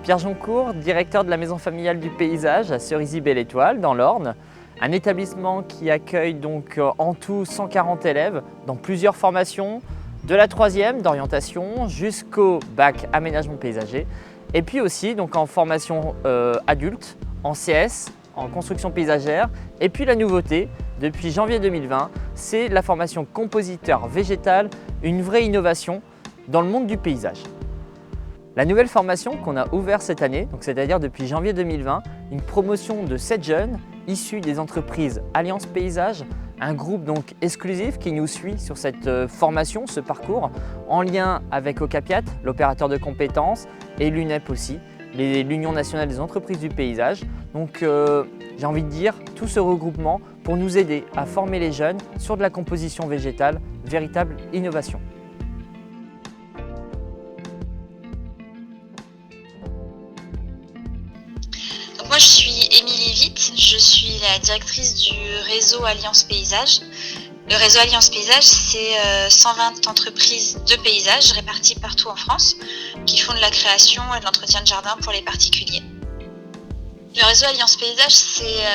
Pierre Joncourt, directeur de la maison familiale du paysage à Cerisy-Belle-Étoile dans l'Orne, un établissement qui accueille donc en tout 140 élèves dans plusieurs formations, de la 3e d'orientation jusqu'au bac aménagement paysager, et puis aussi donc en formation adulte, en CS, en construction paysagère, et puis la nouveauté depuis janvier 2020, c'est la formation compositeur végétal, une vraie innovation dans le monde du paysage. La nouvelle formation qu'on a ouverte cette année, c'est-à-dire depuis janvier 2020, une promotion de 7 jeunes issus des entreprises Alliance Paysage, un groupe donc exclusif qui nous suit sur cette formation, ce parcours, en lien avec Ocapiat, l'opérateur de compétences, et l'UNEP aussi, l'Union nationale des entreprises du paysage. Donc j'ai envie de dire tout ce regroupement pour nous aider à former les jeunes sur de la composition végétale, véritable innovation. Moi, je suis Émilie Witt, je suis la directrice du réseau Alliance Paysage. Le réseau Alliance Paysage, c'est 120 entreprises de paysage réparties partout en France qui font de la création et de l'entretien de jardin pour les particuliers. Le réseau Alliance Paysage, c'est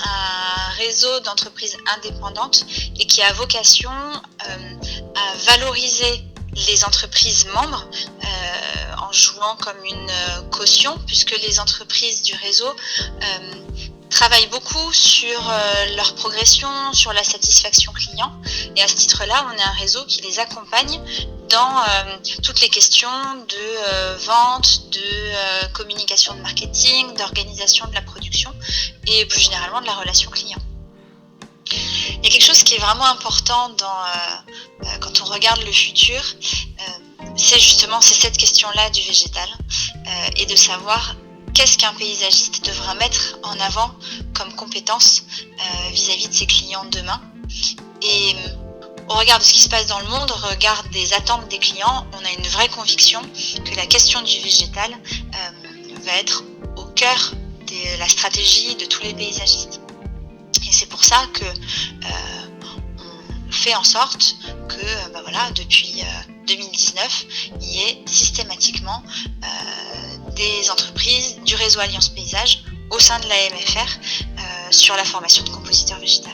un réseau d'entreprises indépendantes et qui a vocation à valoriser les entreprises membres en jouant comme une caution, puisque les entreprises du réseau travaillent beaucoup sur leur progression, sur la satisfaction client. Et à ce titre-là, on est un réseau qui les accompagne dans toutes les questions de vente, de communication de marketing, d'organisation de la production et plus généralement de la relation client. Il y a quelque chose qui est vraiment important quand on regarde le futur, c'est cette question-là du végétal et de savoir qu'est-ce qu'un paysagiste devra mettre en avant comme compétence vis-à-vis de ses clients demain. Et au regard de ce qui se passe dans le monde, au regard des attentes des clients, on a une vraie conviction que la question du végétal va être au cœur de la stratégie de tous les paysagistes. Et c'est pour ça que on fait en sorte que depuis 2019, il y ait systématiquement des entreprises du réseau Alliance Paysage au sein de la MFR sur la formation de compositeur végétal.